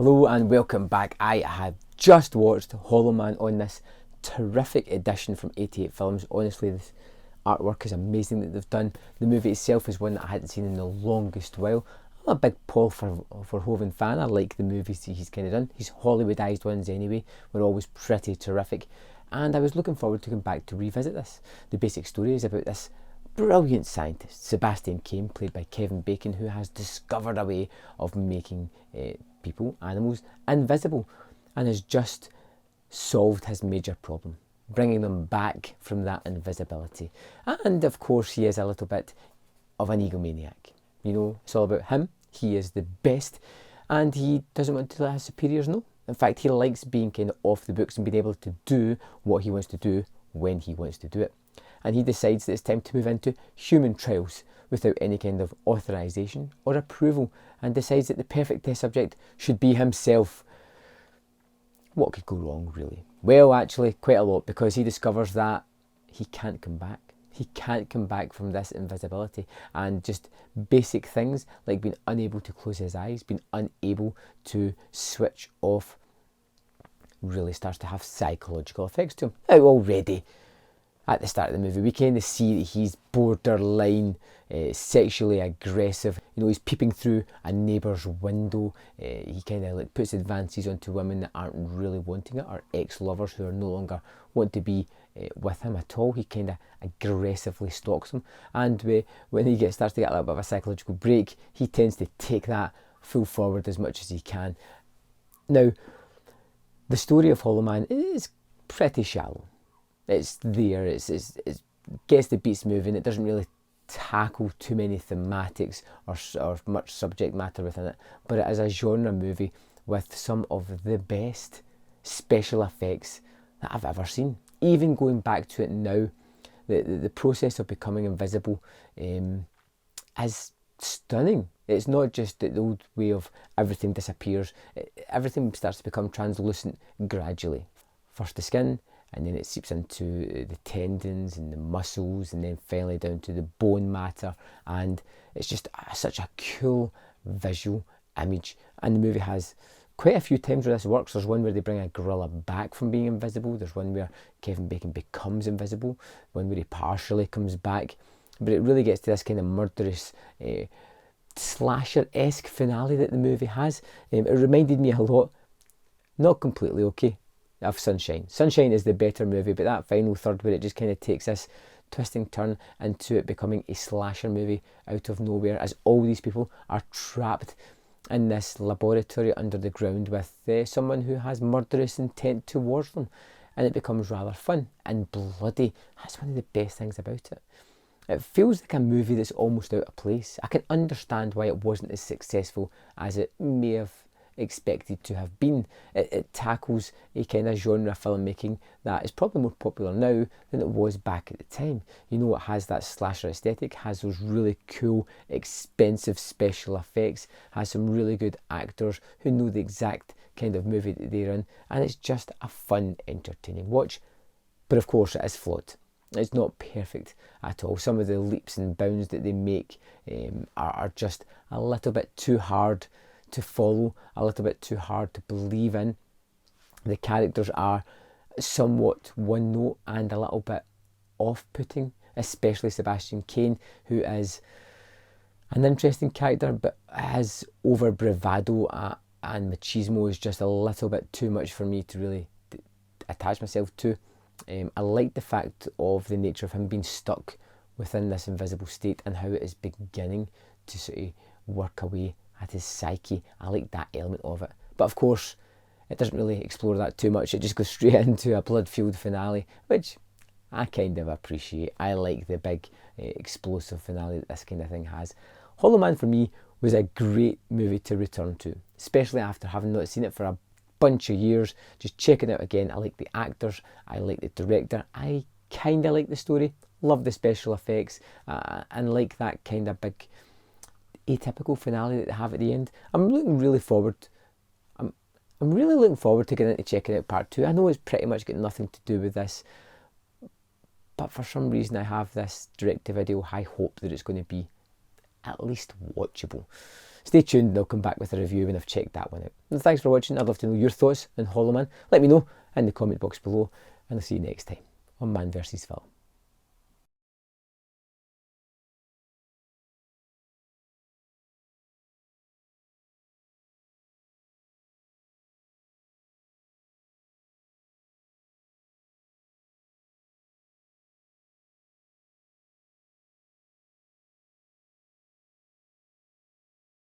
Hello and welcome back. I have just watched Hollow Man on this terrific edition from 88 Films. Honestly, this artwork is amazing that they've done. The movie itself is one that I hadn't seen in the longest while. I'm a big Paul Verhoeven fan. I like the movies that he's kind of done. His Hollywoodized ones anyway were always pretty terrific. And I was looking forward to going back to revisit this. The basic story is about this brilliant scientist, Sebastian Cain, played by Kevin Bacon, who has discovered a way of making people, animals, invisible, and has just solved his major problem, bringing them back from that invisibility. And of course, he is a little bit of an egomaniac. You know, it's all about him. He is the best, and he doesn't want to let his superiors know. In fact, he likes being kind of off the books and being able to do what he wants to do when he wants to do it. And he decides that it's time to move into human trials without any kind of authorization or approval, and decides that the perfect test subject should be himself. What could go wrong, really? Well, actually, quite a lot, because he discovers that he can't come back. He can't come back from this invisibility, and just basic things like being unable to close his eyes, being unable to switch off, really starts to have psychological effects to him. Now, already at the start of the movie, we kind of see that he's borderline sexually aggressive. You know, he's peeping through a neighbour's window. He kind of like puts advances onto women that aren't really wanting it, or ex-lovers who are no longer want to be with him at all. He kind of aggressively stalks them, and when he starts to get a little bit of a psychological break, he tends to take that full forward as much as he can. Now, the story of Hollow Man is pretty shallow. It's there, it gets the beats moving, it doesn't really tackle too many thematics or much subject matter within it, but it is a genre movie with some of the best special effects that I've ever seen. Even going back to it now, the process of becoming invisible is stunning. It's not just the old way of everything disappears, everything starts to become translucent gradually. First the skin, and then it seeps into the tendons and the muscles, and then finally down to the bone matter, and it's just such a cool visual image. And the movie has quite a few times where this works. There's one where they bring a gorilla back from being invisible, there's one where Kevin Bacon becomes invisible, one where he partially comes back, but it really gets to this kind of murderous slasher-esque finale that the movie has. It reminded me a lot, not completely okay, of Sunshine. Sunshine is the better movie, but that final third where it just kind of takes this twisting turn into it becoming a slasher movie out of nowhere, as all these people are trapped in this laboratory under the ground with someone who has murderous intent towards them, and it becomes rather fun and bloody. That's one of the best things about it. It feels like a movie that's almost out of place. I can understand why it wasn't as successful as it may have expected to have been. It tackles a kind of genre filmmaking that is probably more popular now than it was back at the time. You know, it has that slasher aesthetic, has those really cool, expensive special effects, has some really good actors who know the exact kind of movie that they're in, and it's just a fun, entertaining watch. But of course, it is flawed. It's not perfect at all. Some of the leaps and bounds that they make are just a little bit too hard to follow, a little bit too hard to believe in. The characters are somewhat one note and a little bit off-putting, especially Sebastian Cain, who is an interesting character, but his over bravado and machismo is just a little bit too much for me to really attach myself to. I like the fact of the nature of him being stuck within this invisible state and how it is beginning to sort of work away at his psyche. I like that element of it. But of course, it doesn't really explore that too much. It just goes straight into a blood-filled finale, which I kind of appreciate. I like the big explosive finale that this kind of thing has. Hollow Man for me was a great movie to return to, especially after having not seen it for a bunch of years. Just check it out again. I like the actors, I like the director, I kind of like the story, love the special effects, and like that kind of big atypical finale that they have at the end. I'm really looking forward to getting into checking out part 2. I know it's pretty much got nothing to do with this, but for some reason I have this direct-to-video high hope that it's going to be at least watchable. stay tuned and I'll come back with a review when I've checked that one out. And thanks for watching. I'd love to know your thoughts on Hollow Man. Let me know in the comment box below, and I'll see you next time on Man vs. Film.